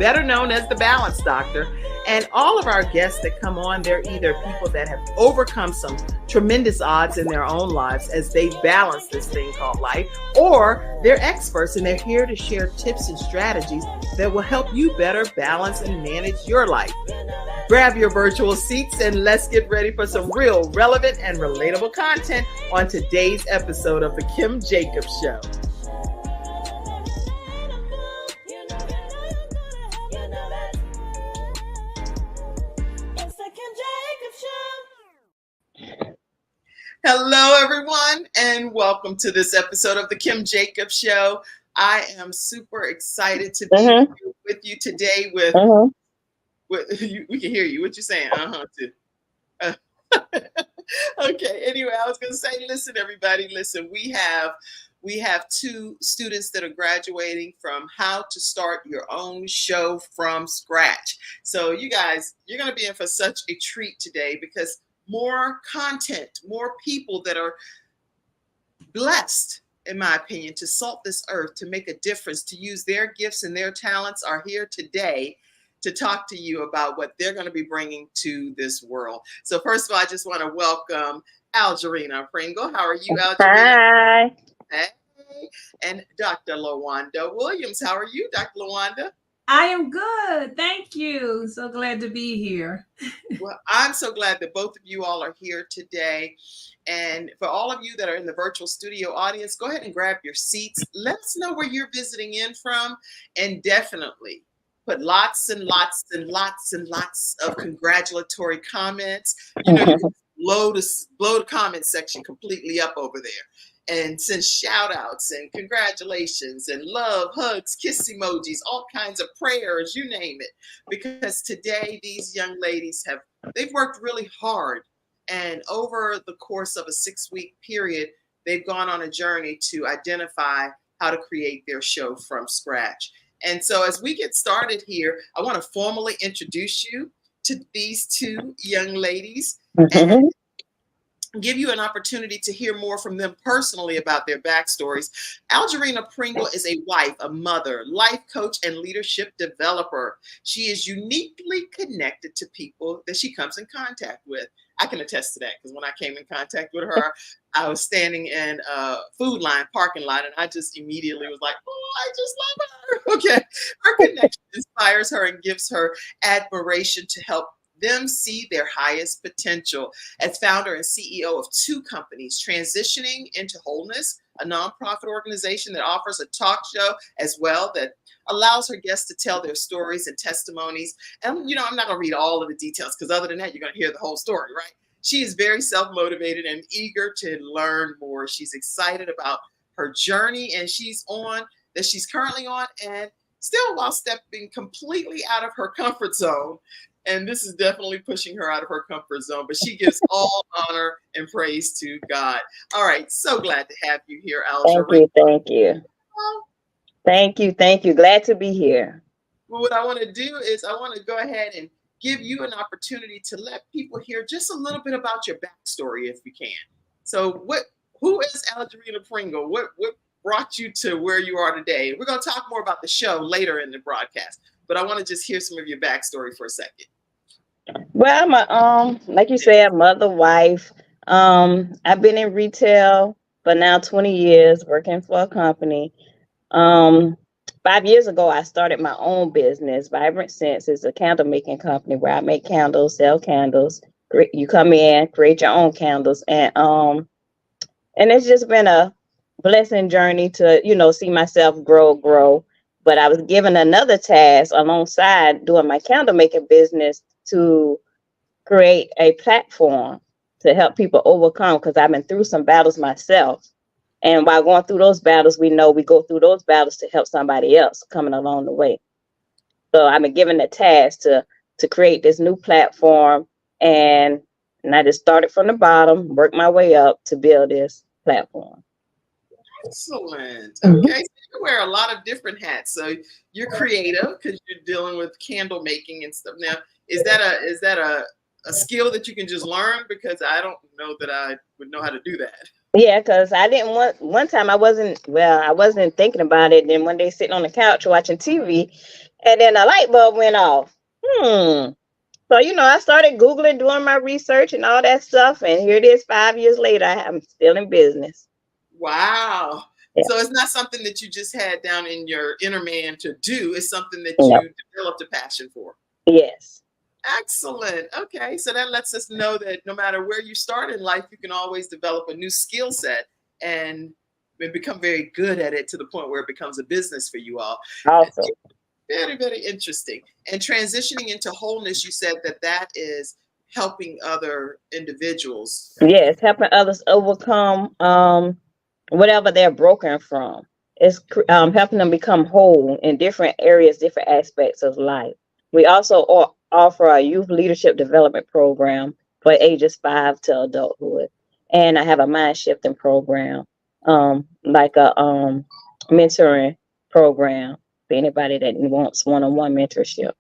better known as the Balance Doctor. And all of our guests that come on, they're either people that have overcome some tremendous odds in their own lives as they balance this thing called life, or they're experts and they're here to share tips and strategies that will help you better balance and manage your life. Grab your virtual seats and let's get ready for some real, relevant, and relatable content on today's episode of The Kim Jacobs Show. Hello, everyone, and welcome to this episode of The Kim Jacobs Show. I am super excited to be with you today with we can hear you. What you saying? Too. Okay. Anyway, I was going to say, listen, everybody, listen. We have two students that are graduating from How to Start Your Own Show from Scratch. So you guys, you're going to be in for such a treat today because more content, more people that are blessed, in my opinion, to salt this earth, to make a difference, to use their gifts and their talents are here today to talk to you about what they're going to be bringing to this world. So first of all, I just want to welcome Algerina Pringle. How are you, Algerina? Hi. Hey. And Dr. Liwanda Williams. How are you, Dr. Liwanda? I am good. Thank you. So glad to be here. Well, I'm so glad that both of you all are here today. And for all of you that are in the virtual studio audience, go ahead and grab your seats. Let us know where you're visiting in from. And definitely put lots and lots and lots and lots of congratulatory comments. You know, you can blow the comment section completely up over there. And send shout outs and congratulations and love, hugs, kiss emojis, all kinds of prayers, you name it. Because today these young ladies they've worked really hard. And over the course of a 6-week period, they've gone on a journey to identify how to create their show from scratch. And so as we get started here, I want to formally introduce you to these two young ladies. And give you an opportunity to hear more from them personally about their backstories. Algerina Pringle is a wife, a mother, life coach, and leadership developer. She is uniquely connected to people that she comes in contact with. I can attest to that because when I came in contact with her, I was standing in a food line, parking lot, and I just immediately was like, oh, I just love her. Okay. Her connection inspires her and gives her admiration to help them see their highest potential. As founder and CEO of two companies, Transitioning into Wholeness, a nonprofit organization that offers a talk show as well that allows her guests to tell their stories and testimonies. And, you know, I'm not going to read all of the details because other than that, you're going to hear the whole story, right? She is very self-motivated and eager to learn more. She's excited about her journey and she's currently on, and still while stepping completely out of her comfort zone. And this is definitely pushing her out of her comfort zone, but she gives all honor and praise to God. All right. So glad to have you here, Algerina. Thank you. Glad to be here. Well, what I want to do is I want to go ahead and give you an opportunity to let people hear just a little bit about your backstory, if we can. So who is Algerina Pringle? What brought you to where you are today? We're going to talk more about the show later in the broadcast, but I want to just hear some of your backstory for a second. Well, I'm like you said, mother, wife. I've been in retail for now 20 years, working for a company. 5 years ago, I started my own business. Vibrant Scents is a candle making company where I make candles, sell candles. You come in, create your own candles, and it's just been a blessing journey to, you know, see myself grow. But I was given another task alongside doing my candle making business to create a platform to help people overcome, because I've been through some battles myself. And while going through those battles, we know we go through those battles to help somebody else coming along the way. So I've been given the task to create this new platform, and I just started from the bottom, worked my way up to build this platform. Excellent. Okay, so you wear a lot of different hats. So you're creative because you're dealing with candle making and stuff. Now, is that a skill that you can just learn? Because I don't know that I would know how to do that. Yeah, because I didn't one time I wasn't thinking about it. Then one day sitting on the couch watching TV, And then the light bulb went off. So, I started Googling, doing my research and all that stuff. And here it is 5 years later. I'm still in business. Wow. Yeah. So it's not something that you just had down in your inner man to do. It's something that No. you developed a passion for. Yes. Excellent. Okay. So that lets us know that no matter where you start in life, you can always develop a new skill set and become very good at it to the point where it becomes a business for you all. Also. Very, very interesting. And transitioning into wholeness, you said that is helping other individuals. Yes, helping others overcome whatever they're broken from. It's helping them become whole in different areas, different aspects of life. We also offer a youth leadership development program for ages 5 to adulthood. And I have a mind shifting program, like a mentoring program for anybody that wants one-on-one mentorship.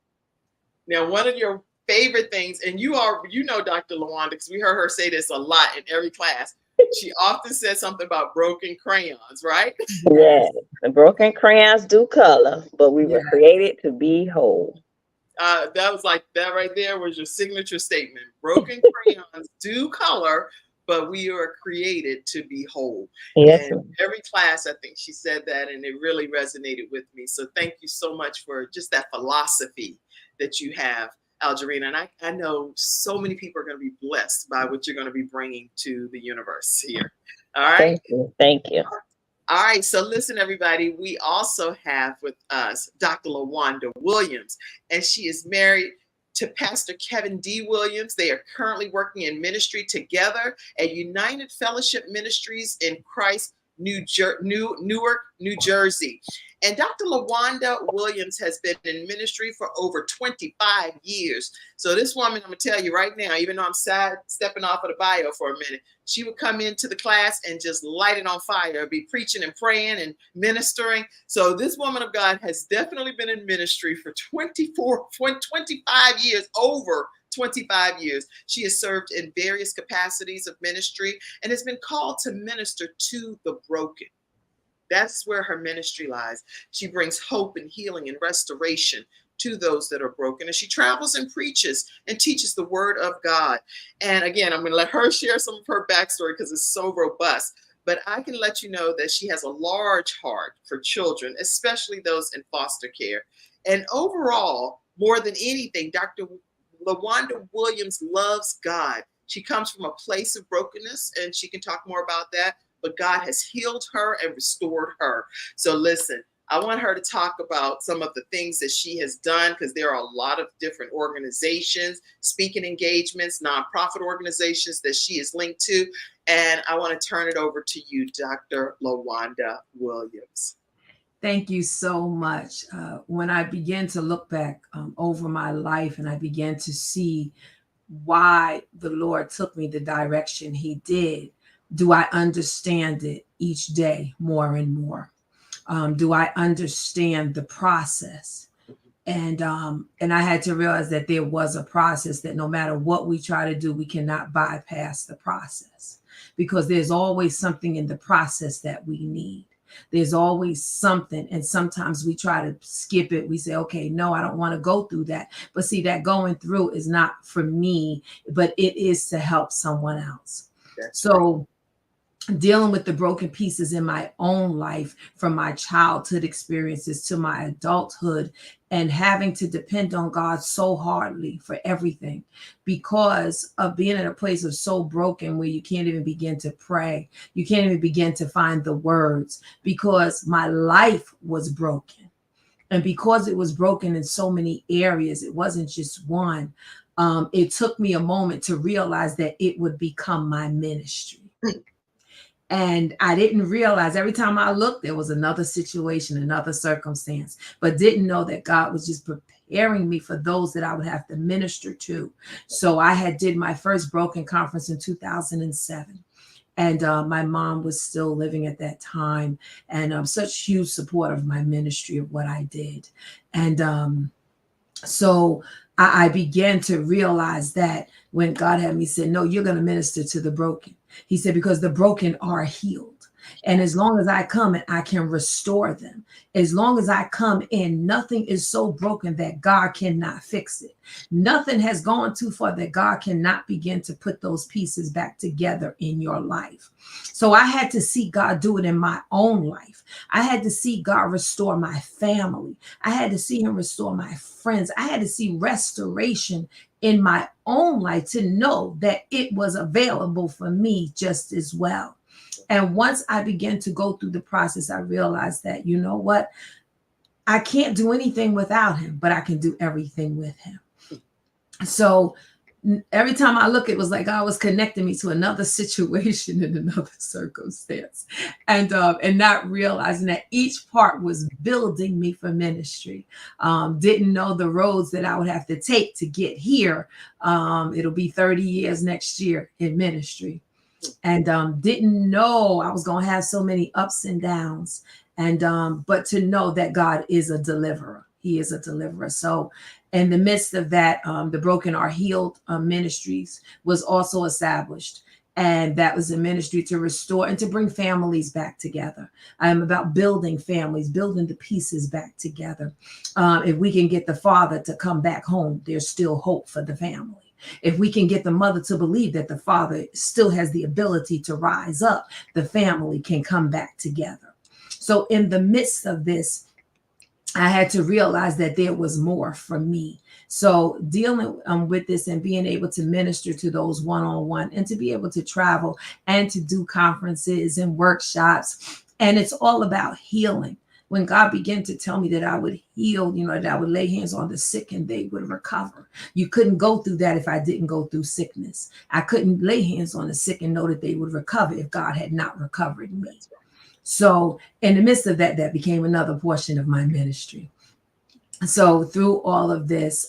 Now, one of your favorite things, and you know Dr. Liwanda, because we heard her say this a lot in every class. She often says something about broken crayons, right? Yes, the broken crayons do color, but we were created to be whole. That was like, that right there was your signature statement. Broken crayons do color, but we are created to be whole. Yes. And every class, I think she said that, and it really resonated with me. So thank you so much for just that philosophy that you have, Algerina. And I know so many people are going to be blessed by what you're going to be bringing to the universe here. All right. Thank you. Thank you. All right. So listen, everybody, we also have with us Dr. Liwanda Williams, and she is married to Pastor Kevin D. Williams. They are currently working in ministry together at United Fellowship Ministries in Christ, Newark, New Jersey. And Dr. Liwanda Williams has been in ministry for over 25 years. So this woman, I'm going to tell you right now, even though I'm stepping off of the bio for a minute, she would come into the class and just light it on fire, be preaching and praying and ministering. So this woman of God has definitely been in ministry for 25 years, over 25 years. She has served in various capacities of ministry and has been called to minister to the broken. That's where her ministry lies. She brings hope and healing and restoration to those that are broken. And she travels and preaches and teaches the word of God. And again, I'm going to let her share some of her backstory because it's so robust. But I can let you know that she has a large heart for children, especially those in foster care. And overall, more than anything, Dr. Liwanda Williams loves God. She comes from a place of brokenness, and she can talk more about that. But God has healed her and restored her. So listen, I want her to talk about some of the things that she has done, because there are a lot of different organizations, speaking engagements, nonprofit organizations that she is linked to. And I want to turn it over to you, Dr. Liwanda Williams. Thank you so much. When I began to look back over my life and I began to see why the Lord took me the direction he did, do I understand it each day more and more? Do I understand the process? And I had to realize that there was a process, that no matter what we try to do, we cannot bypass the process, because there's always something in the process that we need. There's always something. And sometimes we try to skip it. We say, okay, no, I don't want to go through that. But see, that going through is not for me, but it is to help someone else. So dealing with the broken pieces in my own life, from my childhood experiences to my adulthood, and having to depend on God so hardly for everything, because of being in a place of so broken where you can't even begin to pray. You can't even begin to find the words, because my life was broken. And because it was broken in so many areas, it wasn't just one. It took me a moment to realize that it would become my ministry. And I didn't realize, every time I looked, there was another situation, another circumstance, but didn't know that God was just preparing me for those that I would have to minister to. So I did my first broken conference in 2007. And my mom was still living at that time, and such huge support of my ministry, of what I did. And so I began to realize that when God had me say, no, you're going to minister to the broken. He said, because the broken are healed. And as long as I come and I can restore them, as long as I come in, nothing is so broken that God cannot fix it. Nothing has gone too far that God cannot begin to put those pieces back together in your life. So I had to see God do it in my own life. I had to see God restore my family. I had to see him restore my friends. I had to see restoration in my own life to know that it was available for me just as well. And once I began to go through the process, I realized that, you know what? I can't do anything without him, but I can do everything with him. So every time I look, it was like God was connecting me to another situation in another circumstance, and not realizing that each part was building me for ministry. Didn't know the roads that I would have to take to get here. It'll be 30 years next year in ministry, and didn't know I was going to have so many ups and downs. And but to know that God is a deliverer. He is a deliverer. So in the midst of that, the Broken Are Healed ministries was also established. And that was a ministry to restore and to bring families back together. I am about building families, building the pieces back together. If we can get the father to come back home, there's still hope for the family. If we can get the mother to believe that the father still has the ability to rise up, the family can come back together. So in the midst of this, I had to realize that there was more for me. So dealing with this and being able to minister to those one-on-one and to be able to travel and to do conferences and workshops. And it's all about healing. When God began to tell me that I would heal, that I would lay hands on the sick and they would recover. You couldn't go through that if I didn't go through sickness. I couldn't lay hands on the sick and know that they would recover if God had not recovered me. So in the midst of that, that became another portion of my ministry. So through all of this,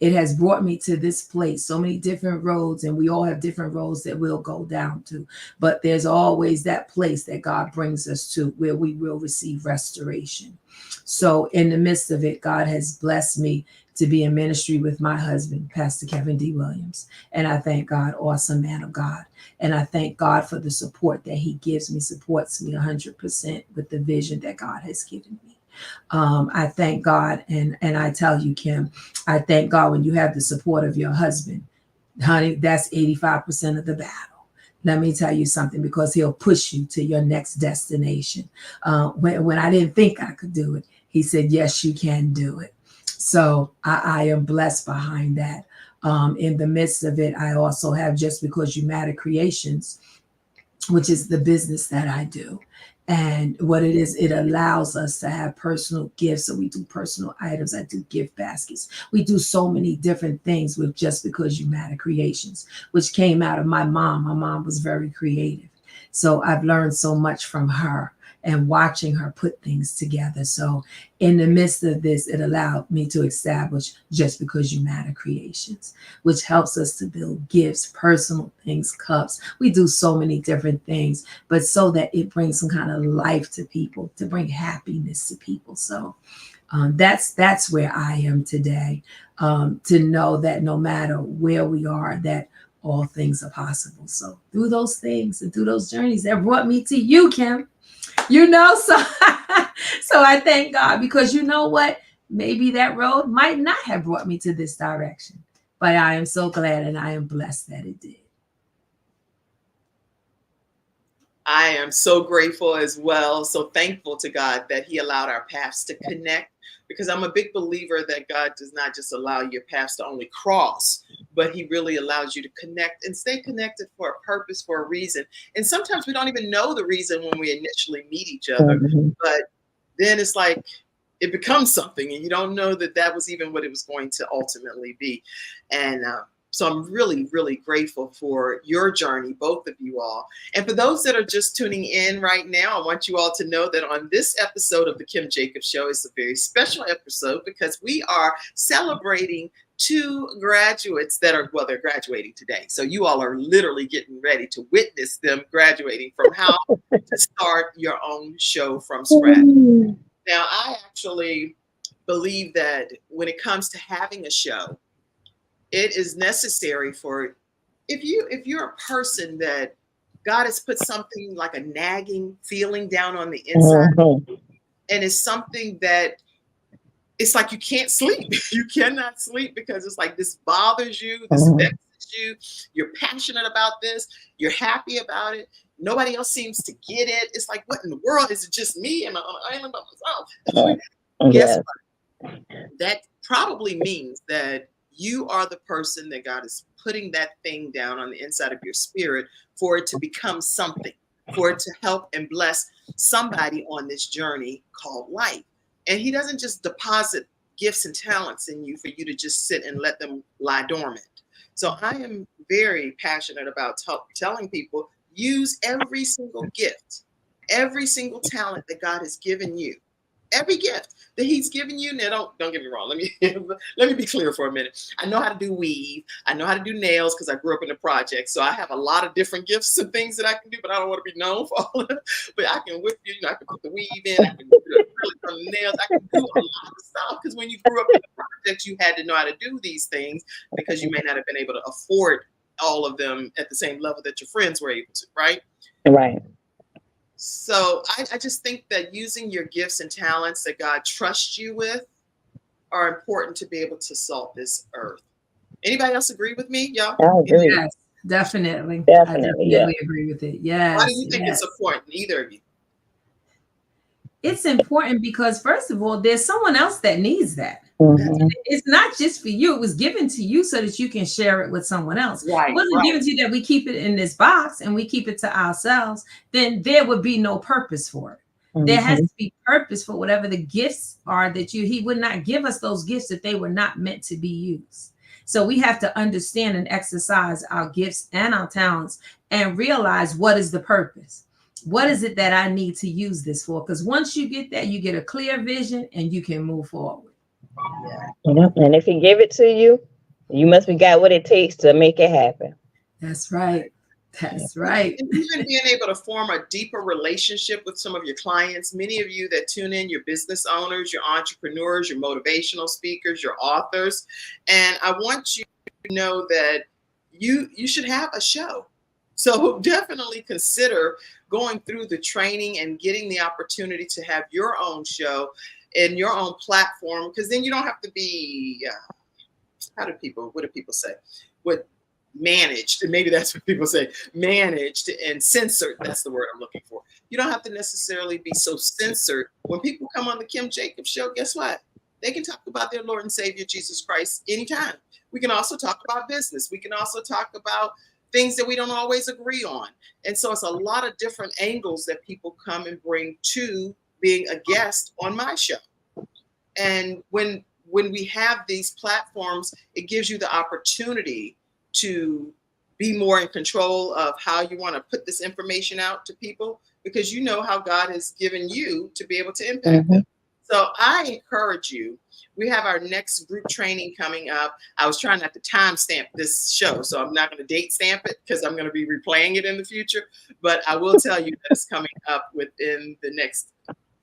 it has brought me to this place, so many different roads, and we all have different roads that we'll go down to. But there's always that place that God brings us to where we will receive restoration. So in the midst of it, God has blessed me to be in ministry with my husband, Pastor Kevin D. Williams. And I thank God, awesome man of God. And I thank God for the support that he gives me, supports me 100% with the vision that God has given me. I thank God. And I tell you, Kim, I thank God when you have the support of your husband, honey, that's 85% of the battle. Let me tell you something, because he'll push you to your next destination. When I didn't think I could do it, he said, yes, you can do it. So I am blessed behind that. In the midst of it, I also have Just Because You Matter Creations, which is the business that I do. And what it is, it allows us to have personal gifts. So we do personal items. I do gift baskets. We do so many different things with Just Because You Matter Creations, which came out of my mom. My mom was very creative. So I've learned so much from her and watching her put things together. So in the midst of this, it allowed me to establish Just Because You Matter Creations, which helps us to build gifts, personal things, cups. We do so many different things, but so that it brings some kind of life to people, to bring happiness to people. So that's where I am today, to know that no matter where we are, that all things are possible. So through those things and through those journeys that brought me to you, Kim, so so I thank God, because you know what? Maybe that road might not have brought me to this direction, but I am so glad and I am blessed that it did. I am so grateful as well. So thankful to God that he allowed our paths to connect, because I'm a big believer that God does not just allow your paths to only cross, but he really allows you to connect and stay connected for a purpose, for a reason. And sometimes we don't even know the reason when we initially meet each other, but then it's like it becomes something and you don't know that that was even what it was going to ultimately be. And so I'm really, really grateful for your journey, both of you all. And for those that are just tuning in right now, I want you all to know that on this episode of the Kim Jacobs Show, it's a very special episode because we are celebrating 2 graduates that are, well, they're graduating today. So you all are literally getting ready to witness them graduating from how to start your own show from scratch. Now, I actually believe that when it comes to having a show, it is necessary for, if you're a person that God has put something like a nagging feeling down on the inside. And it's something that it's like you can't sleep. You cannot sleep because it's like this bothers you, this vexes you. You're passionate about this. You're happy about it. Nobody else seems to get it. It's like, what in the world? Is it just me? Am I on an island by myself? Guess what? That probably means that you are the person that God is putting that thing down on the inside of your spirit for it to become something, for it to help and bless somebody on this journey called life. And he doesn't just deposit gifts and talents in you for you to just sit and let them lie dormant. So I am very passionate about telling people, use every single gift, every single talent that God has given you. Every gift that he's given you. Now, don't get me wrong. Let me be clear for a minute. I know how to do weave. I know how to do nails because I grew up in the project. So I have a lot of different gifts and things that I can do, but I don't want to be known for all of them. But I can whip you. I can put the weave in. I can do the acrylic from the nails. I can do a lot of stuff because when you grew up in the project, you had to know how to do these things because you may not have been able to afford all of them at the same level that your friends were able to, right? Right. So I just think that using your gifts and talents that God trusts you with are important to be able to salt this earth. Anybody else agree with me, y'all? I agree. Yes, definitely. Definitely, I agree with it. Yes. Why do you think it's important, either of you? It's important because, first of all, there's someone else that needs that. It's not just for you. It was given to you so that you can share it with someone else. Right, it wasn't given to you that we keep it in this box and we keep it to ourselves. Then there would be no purpose for it. There has to be purpose for whatever the gifts are that he would not give us those gifts if they were not meant to be used. So we have to understand and exercise our gifts and our talents and realize what is the purpose. What is it that I need to use this for? Because once you get that, you get a clear vision and you can move forward. And if he give it to you, you must have got what it takes to make it happen. That's right. That's right. And even being able to form a deeper relationship with some of your clients, many of you that tune in, your business owners, your entrepreneurs, your motivational speakers, your authors. And I want you to know that you should have a show. So definitely consider going through the training and getting the opportunity to have your own show and your own platform, because then you don't have to be, what do people say? Managed, and maybe that's what people say, managed and censored. That's the word I'm looking for. You don't have to necessarily be so censored. When people come on the Kim Jacobs show, guess what? They can talk about their Lord and Savior, Jesus Christ, anytime. We can also talk about business. We can also talk about things that we don't always agree on. And so it's a lot of different angles that people come and bring to being a guest on my show. And when we have these platforms, it gives you the opportunity to be more in control of how you want to put this information out to people, because you know how God has given you to be able to impact them. So I encourage you. We have our next group training coming up. I was trying not to timestamp this show, so I'm not going to date stamp it because I'm going to be replaying it in the future. But I will tell you that it's coming up within the next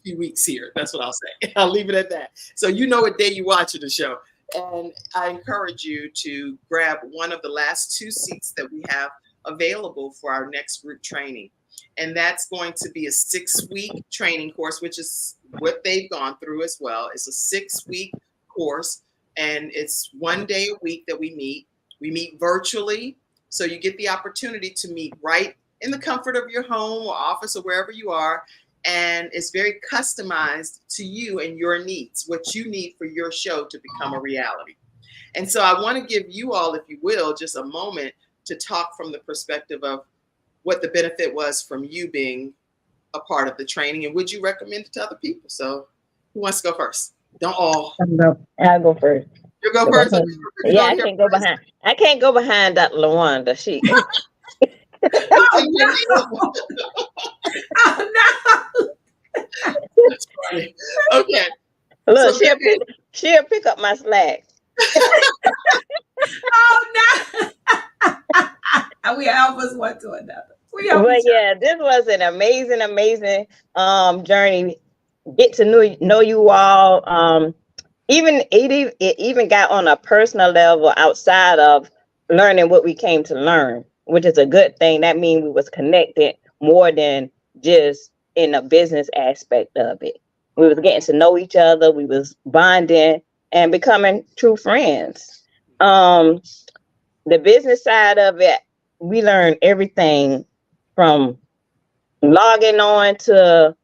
few weeks here. That's what I'll say. I'll leave it at that. So you know what day you're watching the show. And I encourage you to grab one of the last 2 seats that we have available for our next group training. And that's going to be a 6-week training course, which is what they've gone through as well. It's a 6-week course, and it's 1 day a week that we meet. We meet virtually, so you get the opportunity to meet right in the comfort of your home or office or wherever you are. And it's very customized to you and your needs, what you need for your show to become a reality. And so I want to give you all, if you will, just a moment to talk from the perspective of what the benefit was from you being a part of the training, and would you recommend it to other people? So who wants to go first? Don't all. I'll go first. You go first? Yeah, I can't go behind. I can't go behind Dr. Liwanda. She. Oh, no. Oh, no. That's funny. Okay. Look, so she'll pick up my slack. Oh, no. We almost went to another. But yeah, this was an amazing journey. Get to know you all. It even got on a personal level outside of learning what we came to learn. which is a good thing. That means we was connected more than just in a business aspect of it. We was getting to know each other. We was bonding and becoming true friends. The business side of it, we learned everything from logging on to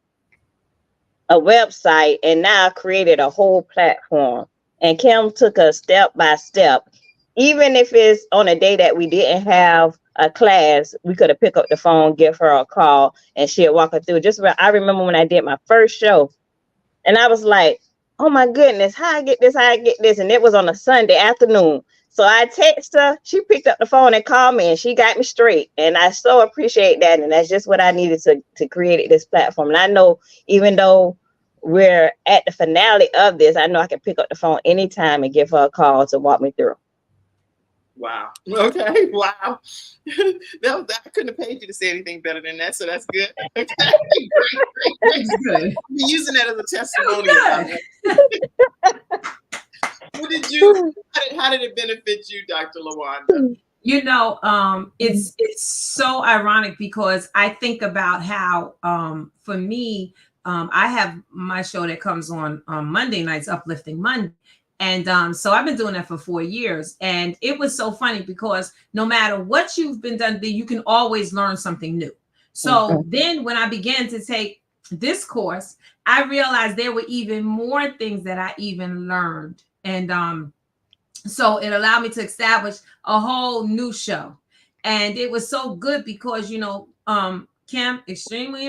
a website, and now created a whole platform. And Kim took us step by step. Even if it's on a day that we didn't have a class, we could have picked up the phone, give her a call, and she'll walk her through. I remember when I did my first show, and I was like, oh my goodness, how I get this? And it was on a Sunday afternoon. So I texted her, she picked up the phone and called me, and she got me straight. And I so appreciate that. And that's just what I needed to create this platform. And I know, even though we're at the finale of this, I know I can pick up the phone anytime and give her a call to walk me through. Wow. Okay. Wow. I couldn't have paid you to say anything better than that. So that's good. Okay. Great. Good. I'm using that as a testimony. How did it benefit you, Dr. Liwanda? You know, it's so ironic because I think about how, for me, I have my show that comes on Monday nights, Uplifting Monday. And so I've been doing that for 4 years. And it was so funny because no matter what you've been done, you can always learn something new. So then when I began to take this course, I realized there were even more things that I even learned. And so it allowed me to establish a whole new show. And it was so good because, you know, Kim, extremely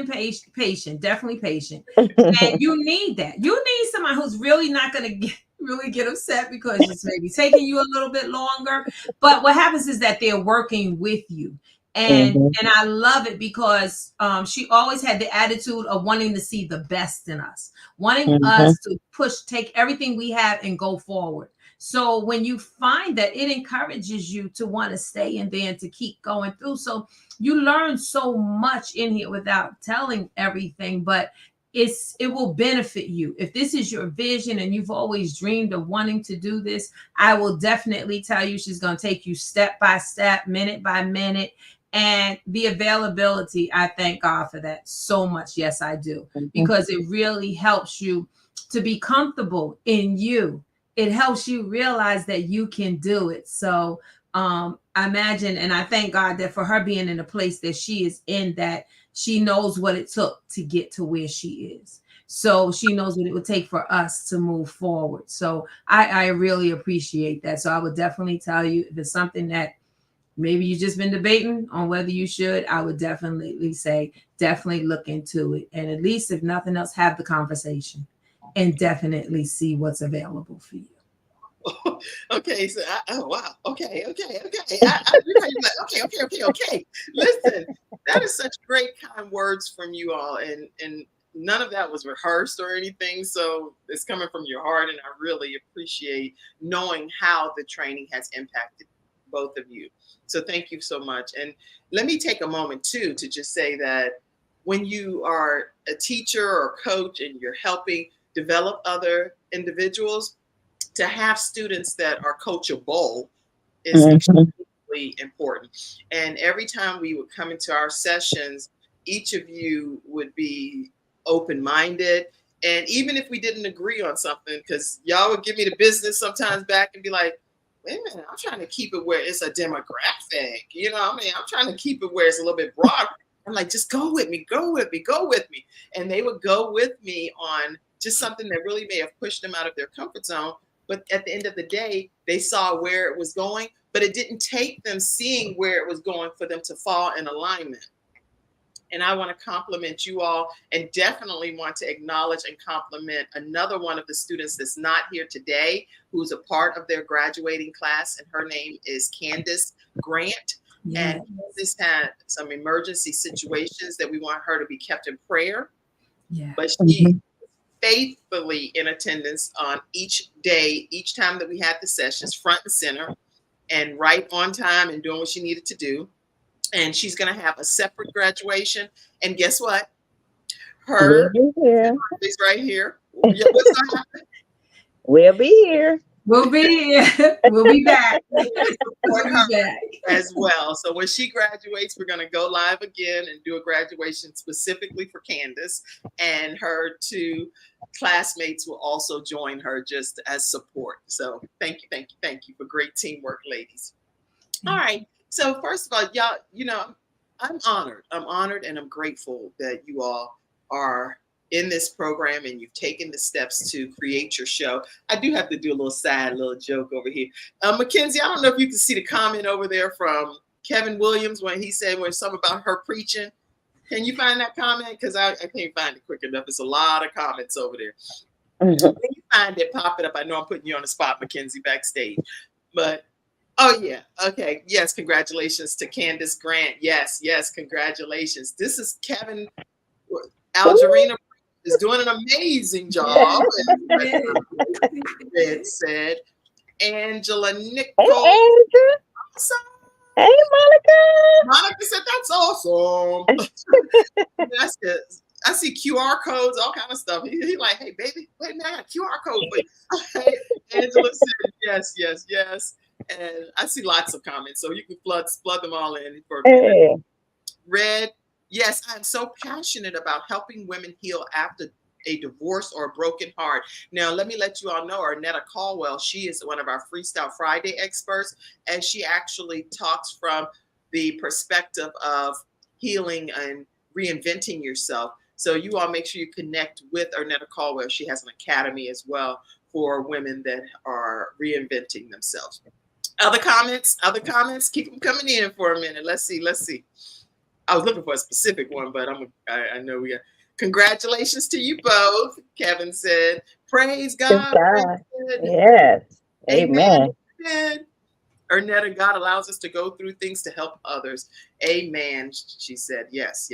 patient, definitely patient. And you need that. You need somebody who's really not going to really get upset because it's maybe taking you a little bit longer. But what happens is that they're working with you. And I love it because she always had the attitude of wanting to see the best in us, wanting us to take everything we have and go forward. So when you find that, it encourages you to want to stay in there and to keep going through. So you learn so much in here without telling everything, but it will benefit you. If this is your vision and you've always dreamed of wanting to do this, I will definitely tell you she's going to take you step by step, minute by minute. And the availability, I thank God for that so much. Yes, I do. Because it really helps you to be comfortable in you. It helps you realize that you can do it. So I imagine, and I thank God that for her being in a place that she is in, that she knows what it took to get to where she is. So she knows what it would take for us to move forward. So I really appreciate that. So I would definitely tell you, if it's something that maybe you've just been debating on whether you should, I would definitely say, definitely look into it. And at least, if nothing else, have the conversation and definitely see what's available for you. Okay, so wow. Okay. You're like, okay. Listen, that is such great kind words from you all, and none of that was rehearsed or anything. So it's coming from your heart, and I really appreciate knowing how the training has impacted both of you. So thank you so much. And let me take a moment too to just say that when you are a teacher or coach and you're helping develop other individuals, to have students that are coachable is extremely important. And every time we would come into our sessions, each of you would be open-minded. And even if we didn't agree on something, because y'all would give me the business sometimes back and be like, wait a minute, I'm trying to keep it where it's a demographic. You know, I mean, I'm trying to keep it where it's a little bit broad. I'm like, just go with me. And they would go with me on just something that really may have pushed them out of their comfort zone. But at the end of the day, they saw where it was going, but it didn't take them seeing where it was going for them to fall in alignment. And I want to compliment you all, and definitely want to acknowledge and compliment another one of the students that's not here today, who's a part of their graduating class, and her name is Candice Grant. Yes. And Candice had some emergency situations that we want her to be kept in prayer. Yeah. But she faithfully in attendance on each day, each time that we had the sessions, front and center, and right on time and doing what she needed to do. And she's going to have a separate graduation. And guess what? Her is right here. What's going to happen? We'll be here. We'll be back. Support her as well. So when she graduates, we're going to go live again and do a graduation specifically for Candice, and her two classmates will also join her just as support. So thank you for great teamwork, ladies. All right. So first of all, y'all, I'm honored and I'm grateful that you all are in this program and you've taken the steps to create your show. I do have to do a little joke over here. Mackenzie, I don't know if you can see the comment over there from Kevin Williams when he said something about her preaching. Can you find that comment? Because I can't find it quick enough. It's a lot of comments over there. When you find it, pop it up. I know I'm putting you on the spot, Mackenzie, backstage. But, oh, yeah. Okay. Yes, congratulations to Candice Grant. Yes, congratulations. This is Kevin Algerina is doing an amazing job. Red said. Angela Nicole. Hey, Andrew. Awesome. Hey, Monica. Monica said, that's awesome. That's it. I see QR codes, all kind of stuff. He like, hey, baby, wait a minute, I got a QR code for you. Angela said, yes. And I see lots of comments, so you can flood them all in for a minute. Hey. Red, yes, I'm so passionate about helping women heal after a divorce or a broken heart. Now, let me let you all know, Arnetta Caldwell, she is one of our Freestyle Friday experts, and she actually talks from the perspective of healing and reinventing yourself. So you all make sure you connect with Arnetta Caldwell. She has an academy as well for women that are reinventing themselves. Other comments? Keep them coming in for a minute. Let's see. I was looking for a specific one, but I know we got. Congratulations to you both, Kevin said. Praise God. Yes. Amen. Arnetta, God allows us to go through things to help others. Amen, she said. Yes.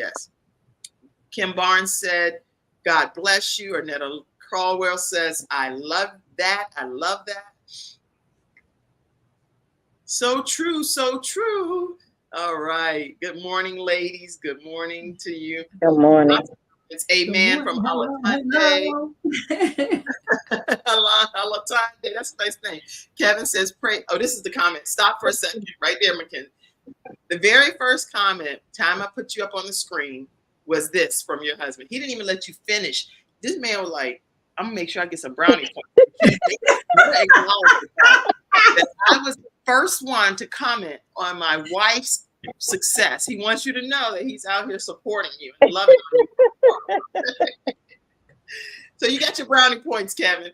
Kim Barnes said, God bless you. Arnetta Caldwell says, I love that. So true. All right. Good morning, ladies. Good morning to you. Good morning. It's Amen from Alatande. Alatande. That's a nice name. Kevin says, pray. Oh, this is the comment. Stop for a second. Right there, Mackenzie. The very first comment, time I put you up on the screen, was this from your husband. He didn't even let you finish. This man was like, I'm going to make sure I get some brownie points. I was the first one to comment on my wife's success. He wants you to know that he's out here supporting you and loving you. So you got your brownie points, Kevin.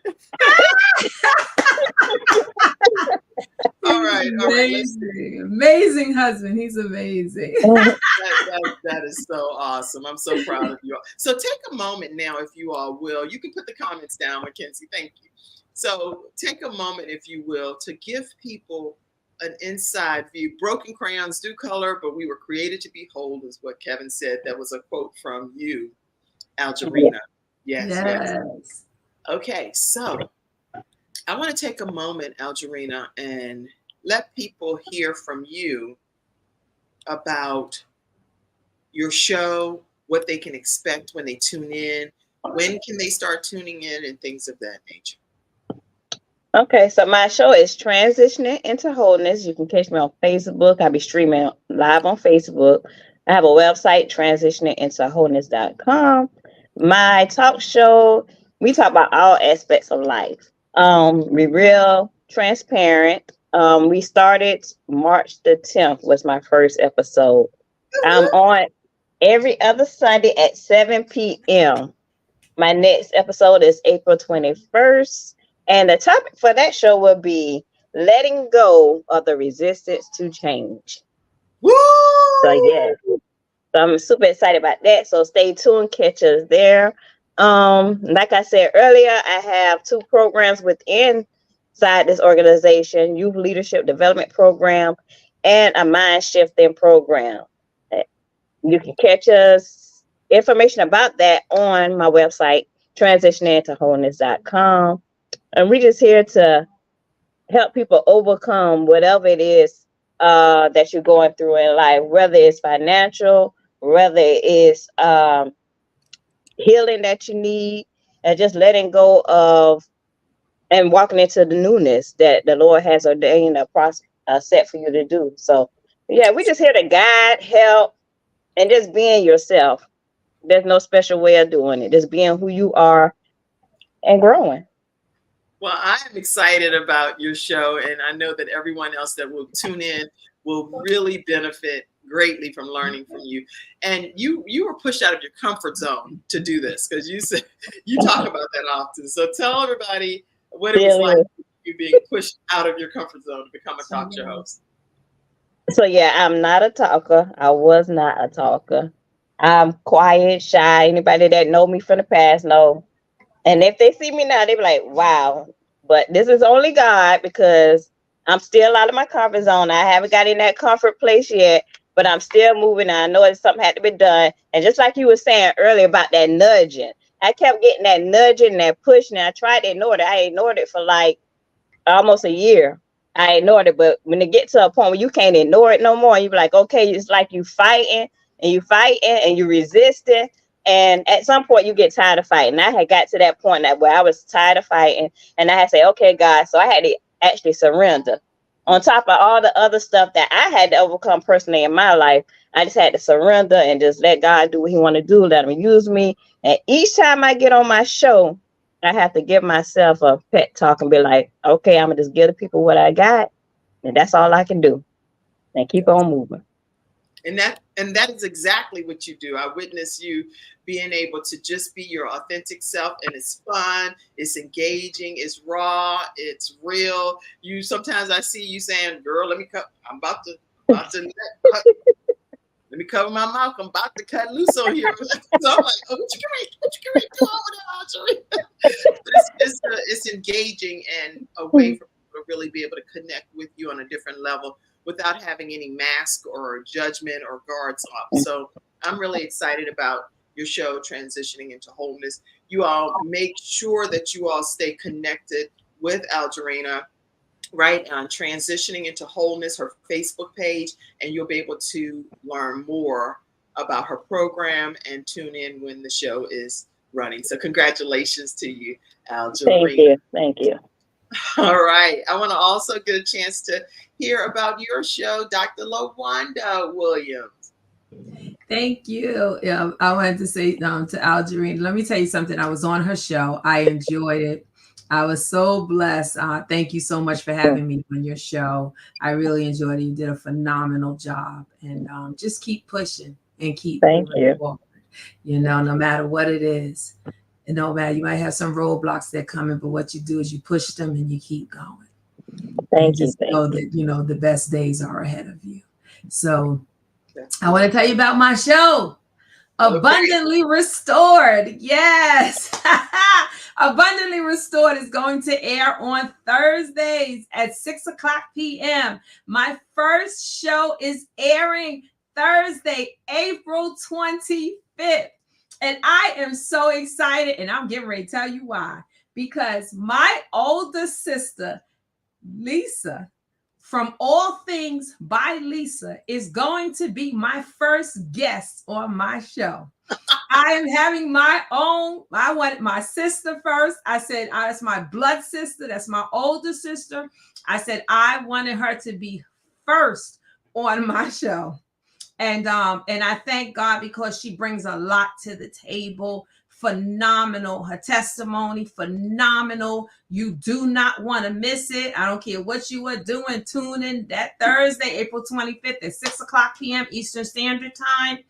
All right. Amazing husband. He's amazing. That is so awesome. I'm so proud of you all. So take a moment now, if you all will. You can put the comments down, Mackenzie. Thank you. So take a moment, if you will, to give people an inside view. Broken crayons do color, but we were created to be whole, is what Kevin said. That was a quote from you, Algerina. Yes. Okay, so I want to take a moment, Algerina, and let people hear from you about your show, what they can expect when they tune in, when can they start tuning in, and things of that nature. Okay, so my show is Transitioning into Wholeness. You can catch me on Facebook. I'll be streaming live on Facebook. I have a website, transitioningintoWholeness.com. My talk show, we talk about all aspects of life. We're real transparent. We started March the 10th was my first episode. I'm on every other Sunday at 7 p.m. My next episode is April 21st. And the topic for that show will be letting go of the resistance to change. Woo! So, yeah. So I'm super excited about that. So stay tuned, catch us there. Like I said earlier, I have 2 programs inside this organization, Youth Leadership Development Program and a Mind Shifting Program. You can catch us, information about that on my website, transitionintoWholeness.com. And we're just here to help people overcome whatever it is that you're going through in life, whether it's financial, whether it's healing that you need, and just letting go of and walking into the newness that the Lord has ordained set for you to do. So yeah, we just here to guide, help, and just being yourself. There's no special way of doing it. Just being who you are and growing. Well, I am excited about your show, and I know that everyone else that will tune in will really benefit greatly from learning from you. And you were pushed out of your comfort zone to do this, because you said you talk about that often. So tell everybody what it was like you being pushed out of your comfort zone to become a talk show host. So yeah, I'm not a talker. I was not a talker. I'm quiet, shy. Anybody that know me from the past know. And if they see me now, they be like, wow. But this is only God, because I'm still out of my comfort zone. I haven't got in that comfort place yet, but I'm still moving. I know that something had to be done. And just like you were saying earlier about that nudging, I kept getting that nudging and that pushing. And I tried to ignore it. I ignored it for like almost a year. I ignored it, but when it gets to a point where you can't ignore it no more, you be like, okay, it's like you fighting and you resisting. And at some point you get tired of fighting. I had got to that point where I was tired of fighting, and I had to say, okay, God. So I had to actually surrender. On top of all the other stuff that I had to overcome personally in my life, I just had to surrender and just let God do what he want to do, let him use me. And each time I get on my show, I have to give myself a pep talk and be like, okay, I'm going to just give the people what I got. And that's all I can do. And keep on moving. And that is exactly what you do. I witness you being able to just be your authentic self, and it's fun, it's engaging, it's raw, it's real. You sometimes I see you saying, "Girl, let me cut. I'm about to cut. Let me cover my mouth. I'm about to cut loose on here." So I'm like, "Oh, what you can do over there, Algerina?" It's engaging and a way for people to really be able to connect with you on a different level, without having any mask or judgment or guards up. So I'm really excited about your show, Transitioning into Wholeness. You all make sure that you all stay connected with Algerina, right, on Transitioning into Wholeness, her Facebook page, and you'll be able to learn more about her program and tune in when the show is running. So congratulations to you, Algerina. Thank you. All right. I want to also get a chance to hear about your show, Dr. Liwanda Williams. Thank you. I wanted to say to Algerina, let me tell you something. I was on her show. I enjoyed it. I was so blessed. Thank you so much for having me on your show. I really enjoyed it. You did a phenomenal job. And just keep pushing and keep moving forward. You know, no matter what it is. And no matter, you might have some roadblocks that come in, but what you do is you push them and you keep going. Thank you. Know that, you know, the best days are ahead of you. So I want to tell you about my show, Abundantly Restored. Yes. Abundantly Restored is going to air on Thursdays at 6:00 p.m. My first show is airing Thursday, April 25th. And I am so excited, and I'm getting ready to tell you why. Because my older sister, Lisa, from All Things by Lisa, is going to be my first guest on my show. I am having my own. I wanted my sister first. I said, that's my blood sister. That's my older sister. I said, I wanted her to be first on my show. And I thank God, because she brings a lot to the table. Phenomenal. Her testimony, phenomenal. You do not want to miss it. I don't care what you are doing. Tune in that Thursday, April 25th at 6:00 p.m. Eastern Standard Time.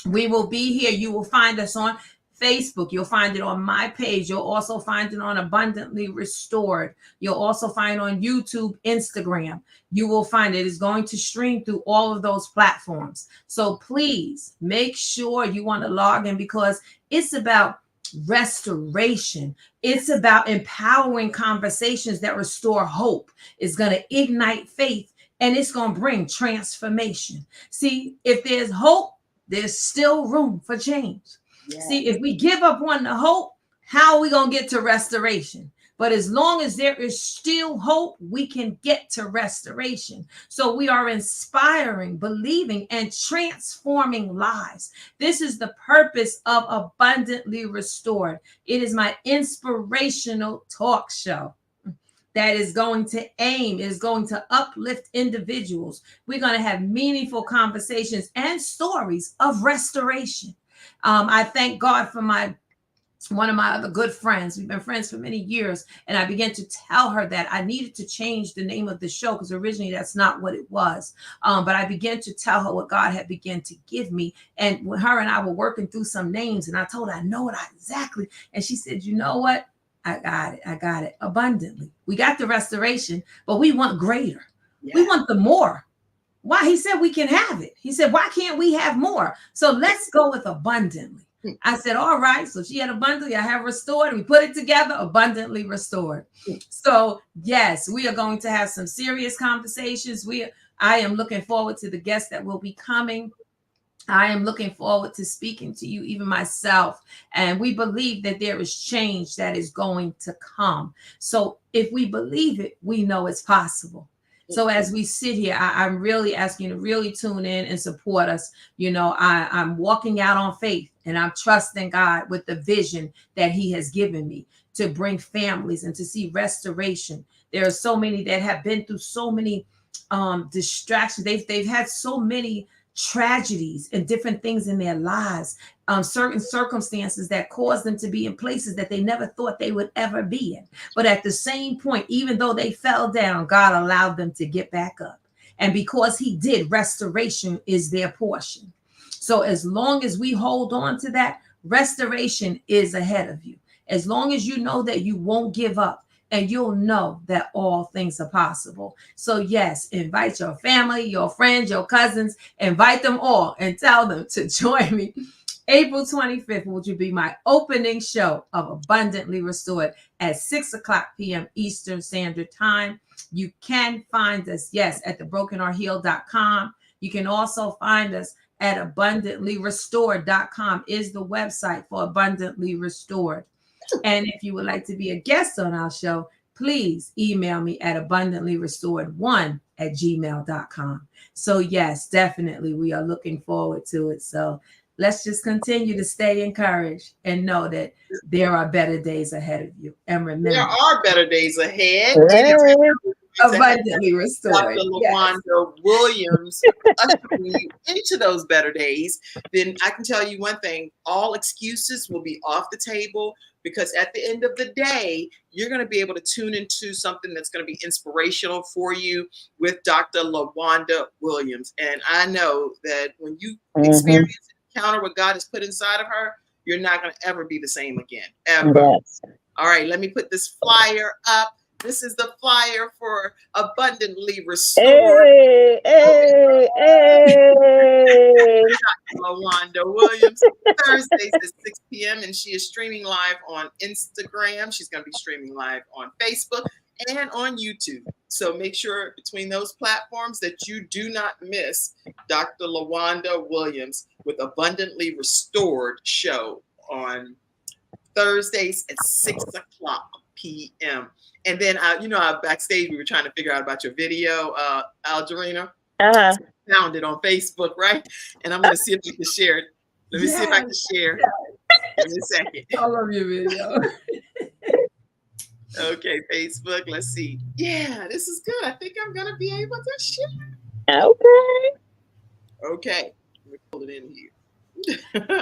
We will be here. You will find us on Facebook. You'll find it on my page. You'll also find it on Abundantly Restored. You'll also find it on YouTube, Instagram. You will find it is going to stream through all of those platforms. So please make sure you want to log in, because it's about restoration. It's about empowering conversations that restore hope. It's going to ignite faith, and it's going to bring transformation. See, if there's hope, there's still room for change. Yes. See, if we give up on the hope, how are we going to get to restoration? But as long as there is still hope, we can get to restoration. So we are inspiring, believing, and transforming lives. This is the purpose of Abundantly Restored. It is my inspirational talk show that is going to is going to uplift individuals. We're going to have meaningful conversations and stories of restoration. I thank God for one of my other good friends. We've been friends for many years. And I began to tell her that I needed to change the name of the show because originally that's not what it was. But I began to tell her what God had begun to give me. And when her and I were working through some names, and I told her, I know it exactly. And she said, you know what? I got it. Abundantly. We got the restoration, but we want greater. Yeah. We want the more. Why? He said we can have it. He said, why can't we have more? So let's go with abundantly. I said, all right. So she had abundantly, I have restored, and we put it together, Abundantly Restored. So yes, we are going to have some serious conversations. I am looking forward to the guests that will be coming. I am looking forward to speaking to you, even myself. And we believe that there is change that is going to come. So if we believe it, we know it's possible. So as we sit here, I'm really asking you to really tune in and support us. You know, I'm walking out on faith, and I'm trusting God with the vision that he has given me to bring families and to see restoration. There are so many that have been through so many distractions. They've had so many tragedies and different things in their lives, certain circumstances that caused them to be in places that they never thought they would ever be in. But at the same point, even though they fell down, God allowed them to get back up. And because he did, restoration is their portion. So as long as we hold on to that, restoration is ahead of you. As long as you know that you won't give up, and you'll know that all things are possible. So yes, invite your family, your friends, your cousins, invite them all and tell them to join me April 25th, which will be my opening show of Abundantly Restored at 6:00 p.m. Eastern Standard Time. You can find us, yes, at thebrokenorhealed.com. You can also find us at abundantlyrestored.com is the website for Abundantly Restored. And if you would like to be a guest on our show, please email me at abundantlyrestored1@gmail.com. So yes, definitely, we are looking forward to it. So let's just continue to stay encouraged and know that there are better days ahead of you. And remember, there are better days ahead. Abundantly Restored. Dr. Liwanda Williams ushering you into those better days. Then I can tell you one thing: all excuses will be off the table. Because at the end of the day, you're going to be able to tune into something that's going to be inspirational for you with Dr. Liwanda Williams. And I know that when you experience and encounter what God has put inside of her, you're not going to ever be the same again, ever. Yes. All right, let me put this flyer up. This is the flyer for Abundantly Restored. Hey. Liwanda Williams, Thursdays at 6 p.m. and she is streaming live on Instagram. She's going to be streaming live on Facebook and on YouTube. So make sure between those platforms that you do not miss Dr. Liwanda Williams with Abundantly Restored show on Thursdays at 6:00 p.m. And then, backstage, we were trying to figure out about your video, Algerina. Found it on Facebook, right? And I'm going to see if I can share it. Let me see if I can share. Give me a second. I love your video. Okay, Facebook. Let's see. Yeah, this is good. I think I'm going to be able to share. Okay. Let me pull it in here.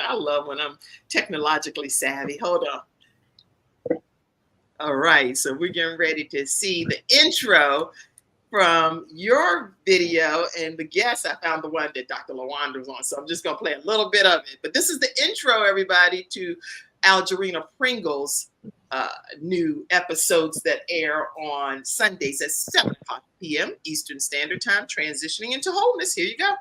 I love when I'm technologically savvy. Hold on. All right. So we're getting ready to see the intro from your video, and the guest, I found the one that Dr. Liwanda was on. So I'm just going to play a little bit of it. But this is the intro, everybody, to Algerina Pringle's new episodes that air on Sundays at 7:00 p.m. Eastern Standard Time, transitioning into wholeness. Here you go.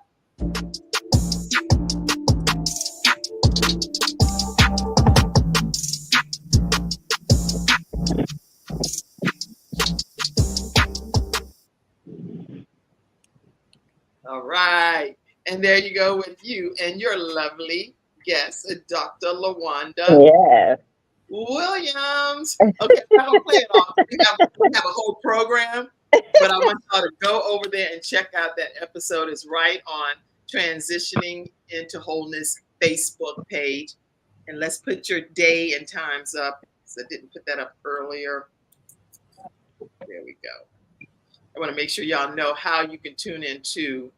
All right. And there you go with you and your lovely guest, Dr. Liwanda. Yeah. Williams. Okay, I'm gonna play it off. We have a whole program, but I want y'all to go over there and check out that episode. It's right on Transitioning into Wholeness Facebook page. And let's put your day and times up. So I didn't put that up earlier. There we go. I want to make sure y'all know how you can tune into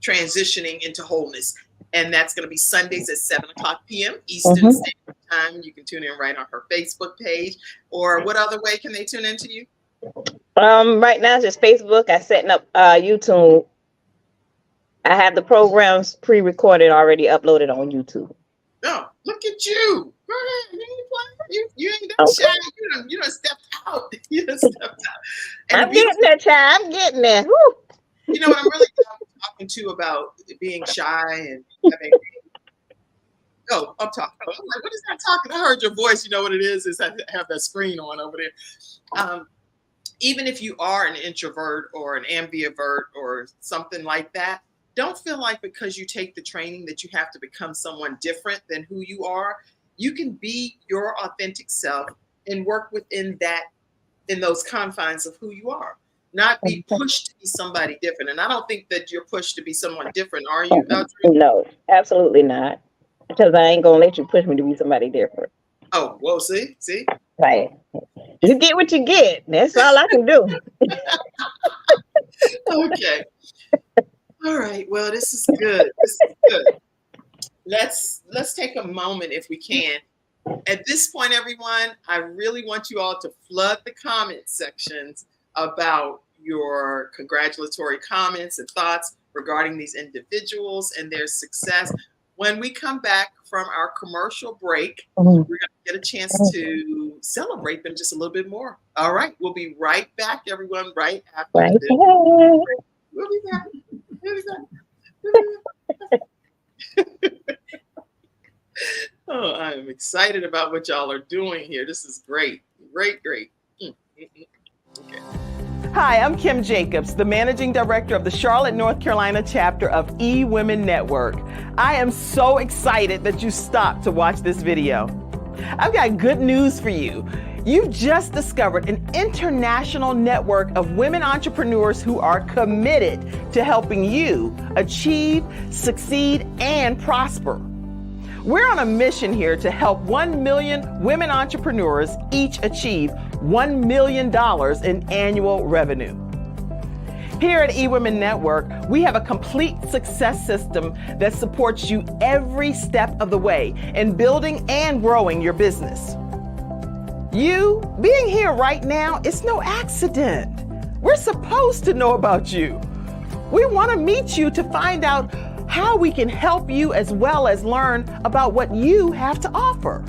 Transitioning into Wholeness. And that's going to be Sundays at 7 o'clock p.m. Eastern Standard Time. You can tune in right on her Facebook page. Or what other way can they tune into you? Right now it's just Facebook. I'm setting up YouTube. I have the programs pre-recorded already uploaded on YouTube. Oh, look at you. Go ahead. You ain't that shy. You done stepped out. You done stepped out. And I'm getting there, child. I'm getting there. Woo. You know what I'm really talking to about being shy and having. Oh, I'm talking. I'm like, what is that talking? I heard your voice. You know what it is? Is I have that screen on over there. Even if you are an introvert or an ambivert or something like that, don't feel like because you take the training that you have to become someone different than who you are. You can be your authentic self and work within those confines of who you are, not be pushed to be somebody different. And I don't think that you're pushed to be someone different, are you, Algerina? No, absolutely not. Because I ain't going to let you push me to be somebody different. Oh, well, see? Right. You get what you get. That's all I can do. Okay. All right. Well, this is good. Let's take a moment if we can. At this point, everyone, I really want you all to flood the comment sections about your congratulatory comments and thoughts regarding these individuals and their success. When we come back from our commercial break, we're going to get a chance to celebrate them just a little bit more. All right. We'll be right back, everyone, right after this. We'll be back. Oh, I am excited about what y'all are doing here. This is great. Great. Okay. Hi, I'm Kim Jacobs, the Managing Director of the Charlotte, North Carolina chapter of eWomen Network. I am so excited that you stopped to watch this video. I've got good news for you. You've just discovered an international network of women entrepreneurs who are committed to helping you achieve, succeed, and prosper. We're on a mission here to help 1 million women entrepreneurs each achieve $1 million in annual revenue. Here at eWomen Network, we have a complete success system that supports you every step of the way in building and growing your business. You being here right now is no accident. We're supposed to know about you. We want to meet you to find out how we can help you as well as learn about what you have to offer.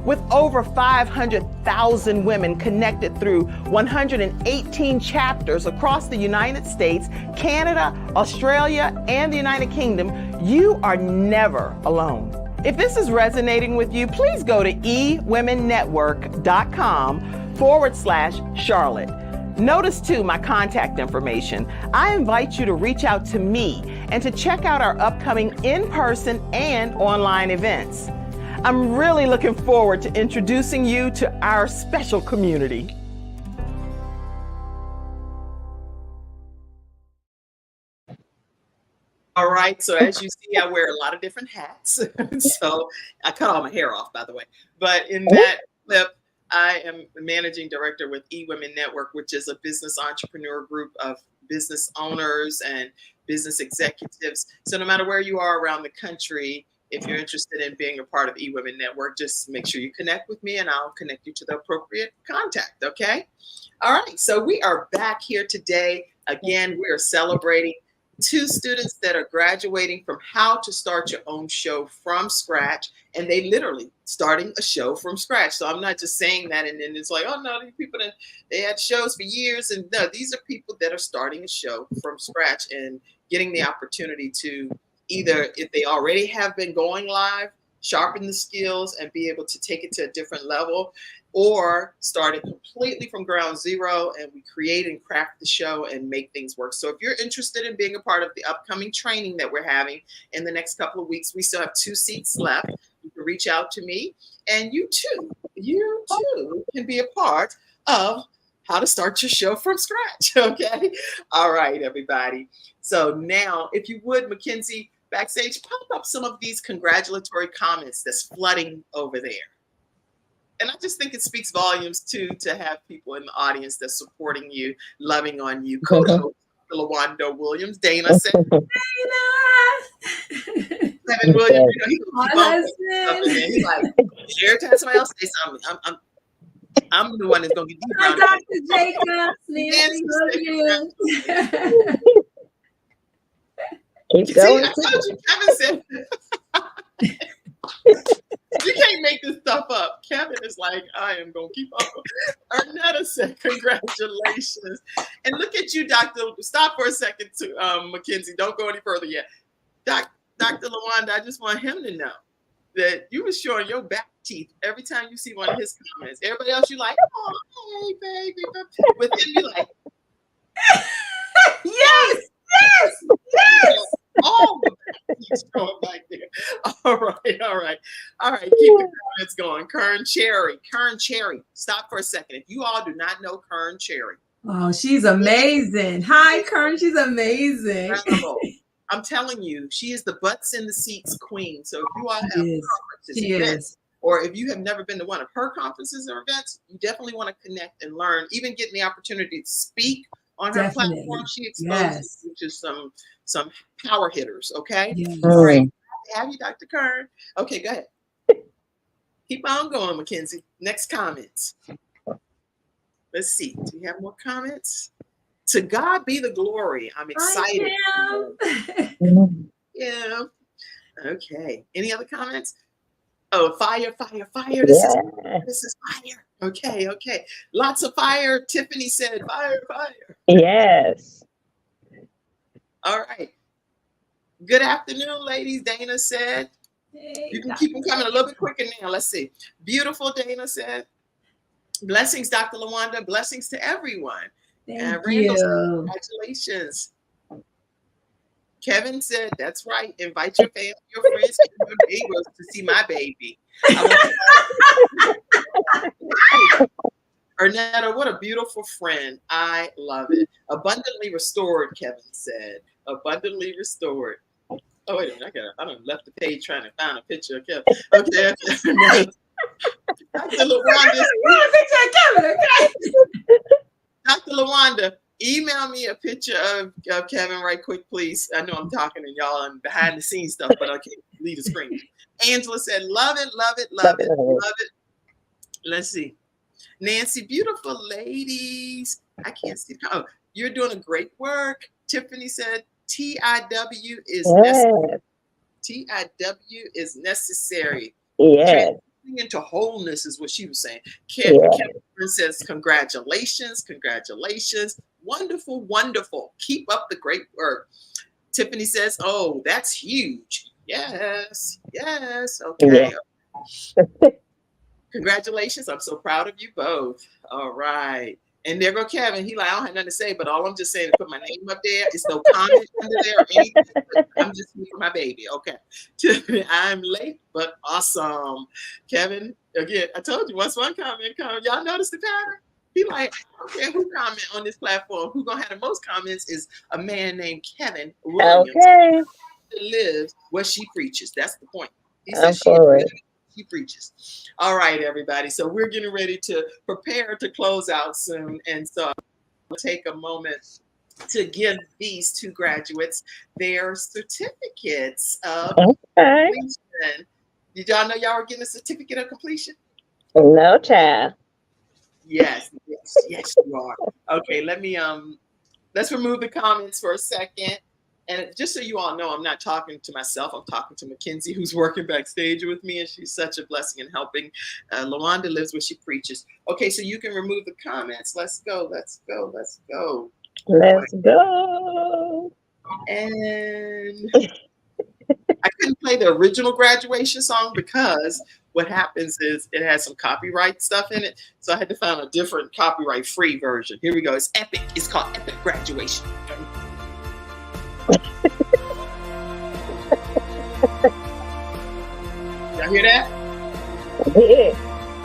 With over 500,000 women connected through 118 chapters across the United States, Canada, Australia, and the United Kingdom, you are never alone. If this is resonating with you, please go to eWomenNetwork.com/Charlotte. Notice too my contact information. I invite you to reach out to me and to check out our upcoming in-person and online events. I'm really looking forward to introducing you to our special community. All right. So as you see, I wear a lot of different hats. So I cut all my hair off, by the way. But in that clip, I am the managing director with eWomen Network, which is a business entrepreneur group of business owners and business executives. So no matter where you are around the country, if you're interested in being a part of eWomen Network, just make sure you connect with me and I'll connect you to the appropriate contact. Okay. All right. So we are back here today. Again, we are celebrating 2 students that are graduating from How to Start Your Own Show from Scratch, and they literally starting a show from scratch. So I'm not just saying that and then it's like, oh no, these people they had shows for years, and no, these are people that are starting a show from scratch and getting the opportunity to either, if they already have been going live, sharpen the skills and be able to take it to a different level. or started completely from ground zero and we create and craft the show and make things work. So if you're interested in being a part of the upcoming training that we're having in the next couple of weeks, we still have 2 seats left. You can reach out to me, and you too can be a part of how to start your show from scratch. Okay. All right, everybody. So now, if you would, Mackenzie, backstage, pop up some of these congratulatory comments that's flooding over there. And I just think it speaks volumes too to have people in the audience that's supporting you, loving on you. Kudos to Liwanda Williams. Dana said, Kevin Williams, you know, he's like, every time somebody else say something, I'm the one that's gonna get deep around. Dr. Jacobs, Nancy Williams. Keep going. I told you, Kevin said. You can't make this stuff up. Kevin is like, I am going to keep up. Arnetta said, congratulations. And look at you, Dr. Stop for a second, Mackenzie. Don't go any further yet. Dr. Liwanda, I just want him to know that you were showing your back teeth every time you see one of his comments. Everybody else, you like, oh, hey, baby. With him, you like, yes. Oh, he's going back there. All right. Keep the comments going. Kern Cherry, stop for a second. If you all do not know Kern Cherry, oh, she's amazing. Hi, Kern. She's amazing. incredible. I'm telling you, she is the butts in the seats queen. So if you all have conferences, events, or if you have never been to one of her conferences or events, you definitely want to connect and learn. Even getting the opportunity to speak on her platform, she exposes you to some power hitters. Okay. Yes. All right. Have you, Dr. Kern? Okay, go ahead. Keep on going, Mackenzie. Next comments. Let's see. Do you have more comments? To God be the glory. I'm excited. Yeah. Okay. Any other comments? Oh, fire. This is fire. Okay. Lots of fire. Tiffany said fire. Yes. All right. Good afternoon, ladies. Dana said. Hey, You can keep them coming a little bit quicker now. Let's see. Beautiful, Dana said. Blessings, Dr. Liwanda. Blessings to everyone. Thank Randall you. said, congratulations. Kevin said, that's right. Invite your family, your friends, and your neighbors to see my baby. Arnetta, what a beautiful friend. I love it. Abundantly restored, Kevin said. Abundantly restored. Oh, wait a minute. I done left the page trying to find a picture of Kevin. Okay. Dr. Liwanda, email me a picture of Kevin right quick, please. I know I'm talking to y'all and behind the scenes stuff, but I can't leave the screen. Angela said, love it. Let's see. Nancy, beautiful ladies. I can't see. Oh, you're doing a great work. Tiffany said, TIW is necessary. TIW is necessary. Yes. Into wholeness is what she was saying. Kim says, congratulations. Wonderful. Keep up the great work. Tiffany says, oh, that's huge. Yes. Okay. Yeah. Congratulations. I'm so proud of you both. All right. And there go Kevin. He like, I don't have nothing to say, but all I'm just saying is put my name up there. It's no comment under there or anything. I'm just here for my baby. Okay. I'm late, but awesome. Kevin, again, I told you once one comment comes, y'all notice the pattern? He like, okay, who comment on this platform? Who gonna have the most comments is a man named Kevin Williams. Okay. Who lives where she preaches. That's the point. He I'm says she preaches. All right, everybody. So we're getting ready to prepare to close out soon. And so we'll take a moment to give these two graduates their certificates of completion. Did y'all know y'all were getting a certificate of completion? No, child. Yes, you are. Okay, let's remove the comments for a second. And just so you all know, I'm not talking to myself. I'm talking to Mackenzie, who's working backstage with me, and she's such a blessing in helping. Liwanda lives where she preaches. Okay, so you can remove the comments. Let's go. And I couldn't play the original graduation song because what happens is it has some copyright stuff in it. So I had to find a different copyright-free version. Here we go. It's epic. It's called Epic Graduation. Y'all hear that? Yeah.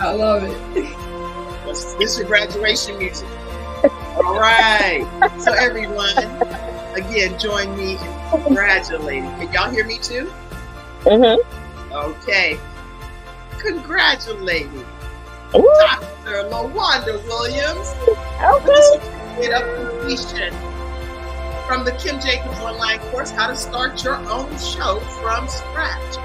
I love it. This is your graduation music. All right. So everyone, again, join me in congratulating. Can y'all hear me too? Mm-hmm. Okay. Congratulating Ooh. Dr. Liwanda Williams. Okay. Certificate of completion from the Kim Jacobs online course, How to Start Your Own Show from Scratch.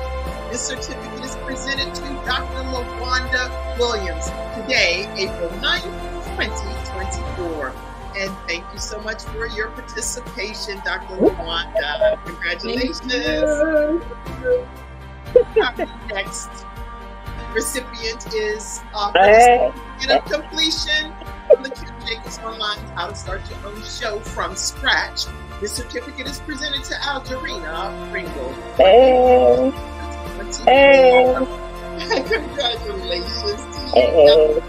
This certificate is presented to Dr. Liwanda Williams today, April 9th, 2024. And thank you so much for your participation, Dr. Liwanda. Congratulations. Our next recipient is certificate of completion from the Kim Jacobs online, How to Start Your Own Show from Scratch. This certificate is presented to Algerina Pringle. Congratulations to you.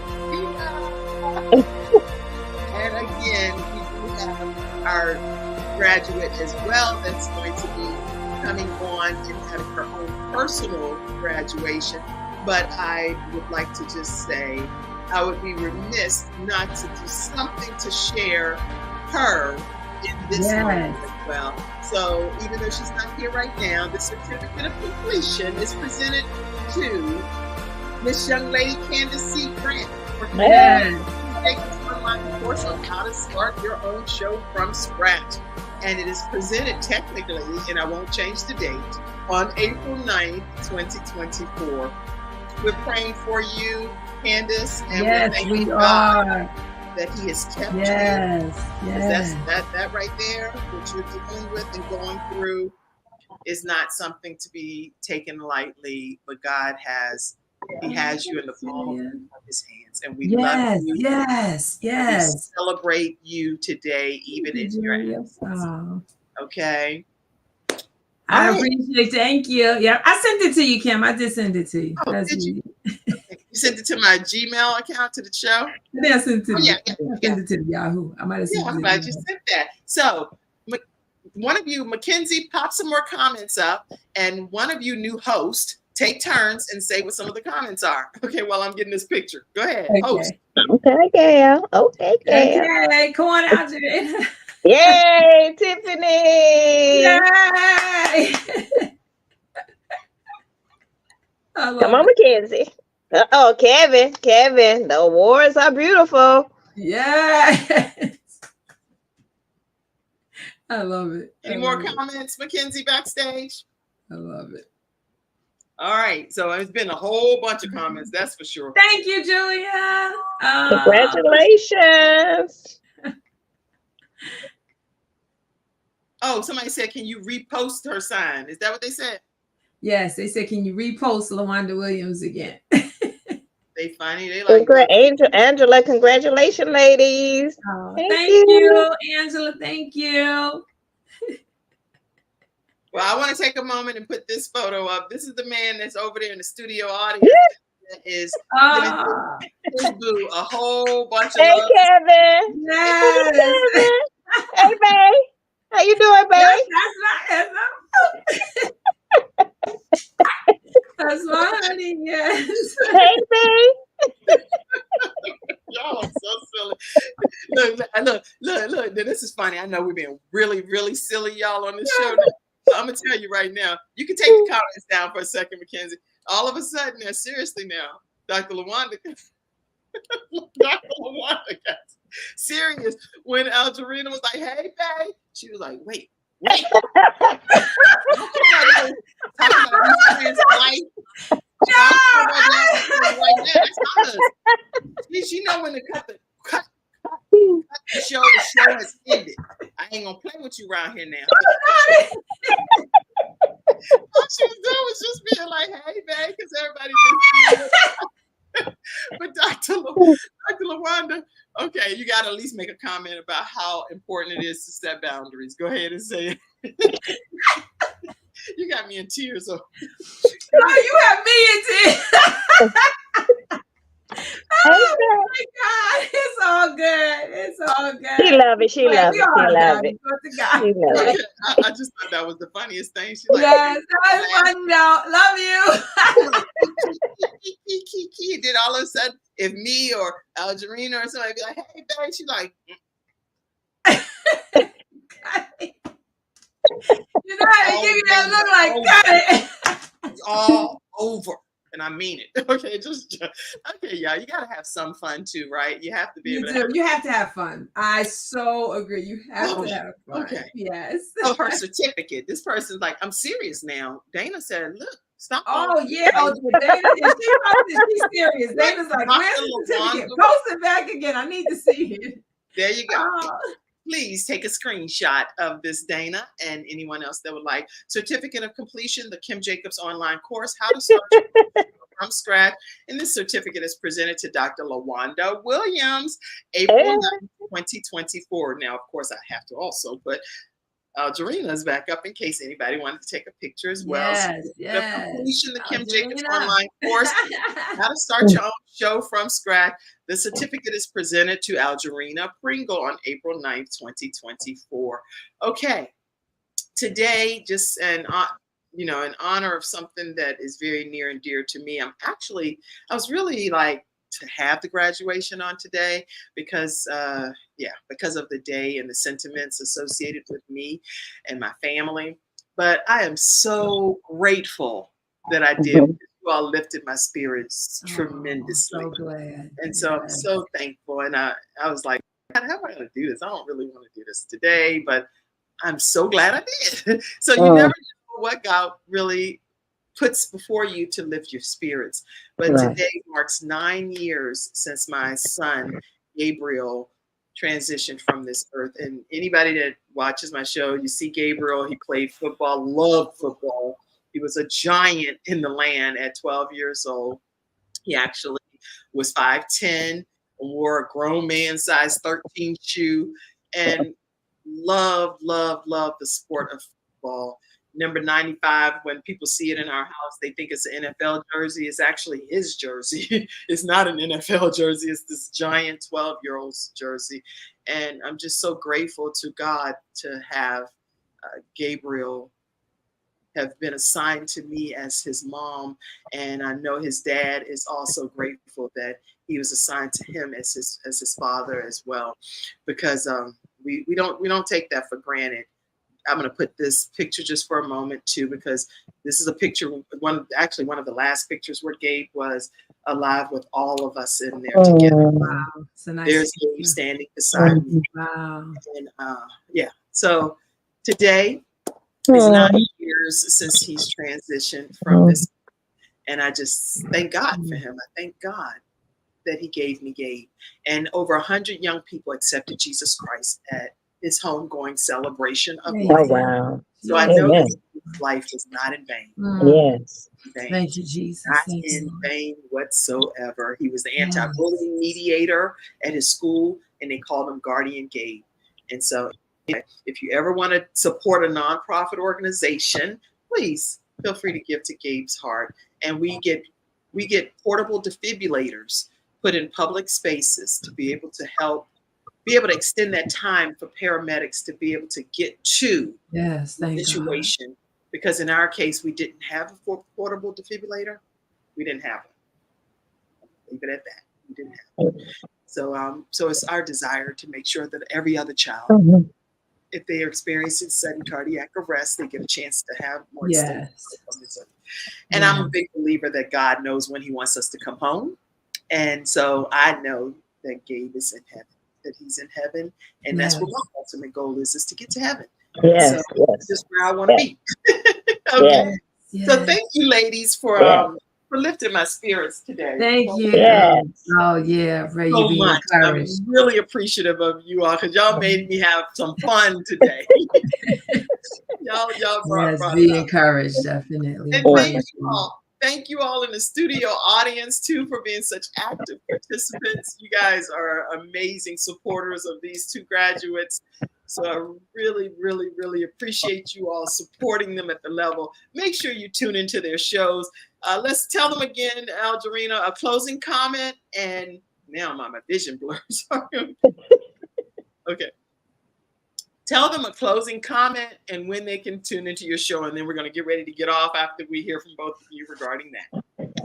And again, we do have our graduate as well that's going to be coming on and having her own personal graduation. But I would like to just say I would be remiss not to do something to share her in this moment as well. So even though she's not here right now, the certificate of completion is presented to Miss Young Lady Candice Grant for Jacobs online course on how to start your own show from scratch. And it is presented technically, and I won't change the date, on April 9th, 2024. We're praying for you, Candice, and we're thanking God that He has kept you. That's that right there, what you're dealing with and going through, is not something to be taken lightly. But God has you in the palm of His hands, and we love you. We celebrate you today, even in your absence. Okay. I appreciate it. Thank you. Yeah, I sent it to you, Kim. I did send it to you. Oh, did you? You sent it to my Gmail account to the show? Yeah, I sent it to you. I sent it to Yahoo. I might have sent it. I'm glad you sent that. So, one of you, Mackenzie, pop some more comments up, and one of you new hosts, take turns and say what some of the comments are. Okay, while I'm getting this picture. Go ahead, host. Okay, Gail. Okay, Gail. Okay, come on out, Jay. Yay, Tiffany! Yay! Come on, Mackenzie. Oh, Kevin, the awards are beautiful. Yes. I love it. Any more comments, Mackenzie, backstage? I love it. All right, so it's been a whole bunch of comments, that's for sure. Thank you, Julia. Congratulations. Oh, somebody said, can you repost her sign? Is that what they said? Yes, they said, can you repost Liwanda Williams again? They funny. They like Angela, congratulations, ladies. Oh, thank you, Angela. Thank you. Well, I want to take a moment and put this photo up. This is the man that's over there in the studio audience. That is his boo a whole bunch of love. Kevin. Yes. Hey, Kevin. Hey, babe. How you doing, babe? That's my honey, yes. Hey, babe. Y'all are so silly. Look. This is funny. I know we've been really, really silly, y'all, on this show. So I'm going to tell you right now. You can take the comments down for a second, Mackenzie. All of a sudden, now, seriously now, Dr. Liwanda got serious when Algerina was like, hey, babe. She was like, wait. Talking about these friends' life. Right now. She know when to cut the show. The show has ended. I ain't gonna play with you around here now. All she was doing was just being like, "Hey, man," because everybody just. But Dr. Liwanda, okay, you got to at least make a comment about how important it is to set boundaries. Go ahead and say it. You got me in tears. Oh, you have me in tears. Oh my God, it's all good. It's all good. She love it. She love it. She love it. She love it. I just thought that was the funniest thing. She's like, yes, that was fun. No, love you. Then all of a sudden, if me or Algerina or somebody be like, hey, babe, she's like, you know how to give you that look like, got it. All over. And I mean it. Okay, okay, y'all. You gotta have some fun too, right? You have to be able to. You have to have fun. I so agree. You have to have fun. Okay. Yes. So her certificate. This person's like, I'm serious now. Dana said, look, stop. Oh yeah. Oh, Dana, she's serious. Dana's like, where's the certificate? Post it back again. I need to see it. There you go. Please take a screenshot of this, Dana, and anyone else that would like. Certificate of completion, the Kim Jacobs online course, How to Start from Scratch. And this certificate is presented to Dr. Liwanda Williams, April 9, 2024. Now, of course, I have to also put Algerina's back up in case anybody wanted to take a picture as well. Yes, so yes. The completion, the Kim Jacobs online course, How to Start Your Own Show from Scratch. The certificate is presented to Algerina Pringle on April 9th, 2024. Okay, today, just in honor of something that is very near and dear to me, I was really like to have the graduation on today because of the day and the sentiments associated with me and my family. But I am so grateful that I did. You all lifted my spirits tremendously. So glad. And so I'm so thankful. And I was like, how am I going to do this? I don't really want to do this today, but I'm so glad I did. So you never know what God really puts before you to lift your spirits. But today marks 9 years since my son, Gabriel, transitioned from this earth. And anybody that watches my show, you see Gabriel, he played football, loved football. He was a giant in the land at 12 years old. He actually was 5'10", wore a grown man size 13 shoe, and loved the sport of football. Number 95, when people see it in our house, they think it's an NFL jersey. It's actually his jersey. It's not an NFL jersey. It's this giant 12-year-old's jersey. And I'm just so grateful to God to have Gabriel have been assigned to me as his mom. And I know his dad is also grateful that he was assigned to him as his father as well, because we don't take that for granted. I'm going to put this picture just for a moment too, because this is a picture, one of the last pictures where Gabe was alive with all of us in there together. Wow. So nice. There's Gabe standing beside me. Wow. And so today is 9 years since he's transitioned from this. And I just thank God for him. I thank God that he gave me Gabe. And over 100 young people accepted Jesus Christ at his homegoing celebration of life. Oh, wow. So I know that his life was not in vain. Yes. Thank you, Jesus. Not in vain whatsoever. He was the anti-bullying mediator at his school, and they called him Guardian Gabe. And so if you ever want to support a nonprofit organization, please feel free to give to Gabe's Heart. And we get portable defibrillators put in public spaces to be able to extend that time for paramedics to be able to get to the situation. Because in our case, we didn't have a portable defibrillator. We didn't have it. Leave it at that. We didn't have it. So it's our desire to make sure that every other child, if they are experiencing sudden cardiac arrest, they get a chance to have more. And I'm a big believer that God knows when he wants us to come home. And so I know that Gabe is in heaven, that he's in heaven. And that's what my ultimate goal is to get to heaven. Yes. So that's just where I want to be. Okay. Yes. So thank you, ladies, for lifting my spirits today. Thank you. Yes. Oh, yeah. Ray, so much. I'm really appreciative of you all because y'all made me have some fun today. y'all brought be encouraged, definitely. And thank you all in the studio audience, too, for being such active participants. You guys are amazing supporters of these two graduates. So I really, really, really appreciate you all supporting them at the level. Make sure you tune into their shows. Let's tell them again, Algerina, a closing comment. And now my vision blurs. Okay. Tell them a closing comment and when they can tune into your show. And then we're going to get ready to get off after we hear from both of you regarding that.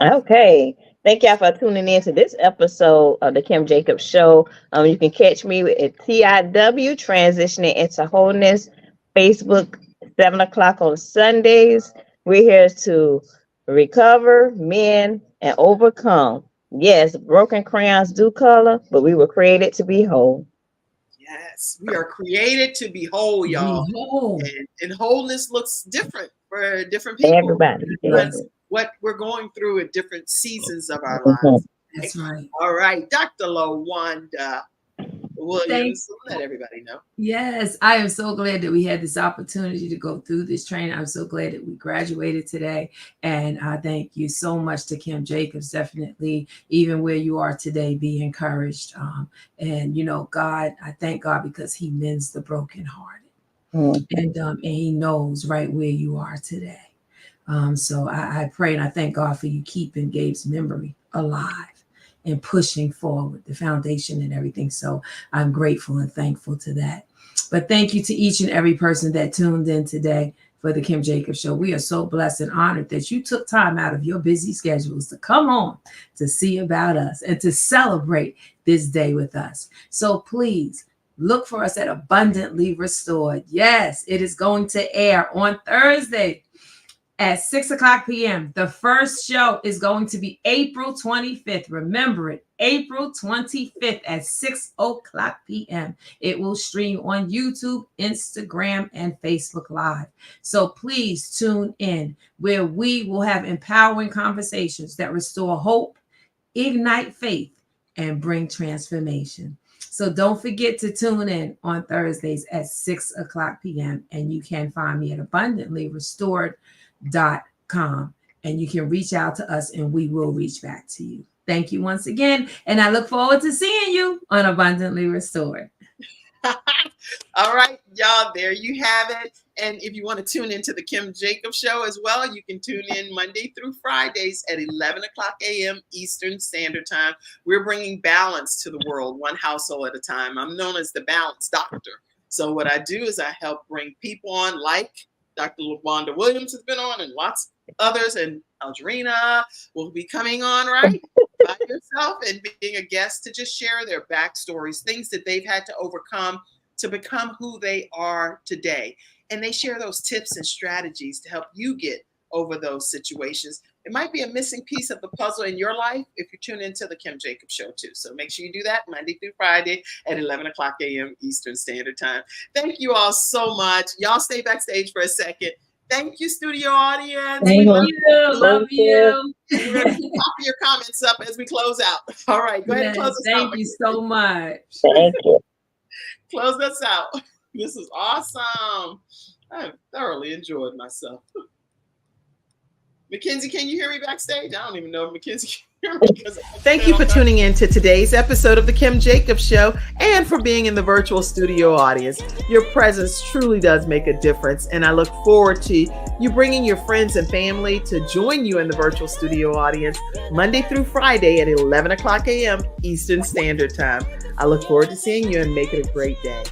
Okay. Thank y'all for tuning in to this episode of the Kim Jacobs Show. You can catch me at TIW, Transitioning into Wholeness, Facebook, 7 o'clock on Sundays. We're here to recover, mend, and overcome. Yes, broken crayons do color, but we were created to be whole. Yes, we are created to be whole, y'all. And wholeness looks different for different people. Everybody. What we're going through at different seasons of our lives. That's right. All right, Dr. Liwanda Williams, let everybody know. Yes, I am so glad that we had this opportunity to go through this training. I'm so glad that we graduated today. And I thank you so much to Kim Jacobs. Definitely, even where you are today, be encouraged. And, you know, God, I thank God because he mends the brokenhearted. And he knows right where you are today. So I pray and I thank God for you keeping Gabe's memory alive and pushing forward the foundation and everything. So I'm grateful and thankful to that. But thank you to each and every person that tuned in today for the Kim Jacobs Show. We are so blessed and honored that you took time out of your busy schedules to come on to see about us and to celebrate this day with us. So please look for us at Abundantly Restored. Yes, it is going to air on Thursday at 6 o'clock p.m. The first show is going to be April 25th. Remember it, April 25th at 6 o'clock p.m. It will stream on YouTube, Instagram, and Facebook Live. So please tune in where we will have empowering conversations that restore hope, ignite faith, and bring transformation. So don't forget to tune in on Thursdays at 6 o'clock p.m. And you can find me at abundantlyrestored.com, and you can reach out to us and we will reach back to you. Thank you once again, and I look forward to seeing you on Abundantly Restored. All right, y'all, there you have it. And if you want to tune into the Kim Jacobs Show as well, you can tune in Monday through Fridays at 11 o'clock a.m. Eastern Standard Time. We're bringing balance to the world, one household at a time. I'm known as the Balance Doctor. So what I do is I help bring people on like Dr. Liwanda Williams has been on and lots of others, and Algerina will be coming on, right? By yourself and being a guest to just share their backstories, things that they've had to overcome to become who they are today. And they share those tips and strategies to help you get over those situations. It might be a missing piece of the puzzle in your life if you tune into the Kim Jacobs Show too. So make sure you do that Monday through Friday at 11 o'clock a.m. Eastern Standard Time. Thank you all so much. Y'all stay backstage for a second. Thank you, studio audience. Thank you. Love you. We're going to pop your comments up as we close out. All right, go ahead and close us out. Thank you so much. Thank you. Close us out. This is awesome. I thoroughly enjoyed myself. Mackenzie, can you hear me backstage? I don't even know if Mackenzie can hear me. Thank you for tuning in to today's episode of the Kim Jacobs Show and for being in the virtual studio audience. Your presence truly does make a difference, and I look forward to you bringing your friends and family to join you in the virtual studio audience Monday through Friday at 11 o'clock a.m. Eastern Standard Time. I look forward to seeing you and make it a great day.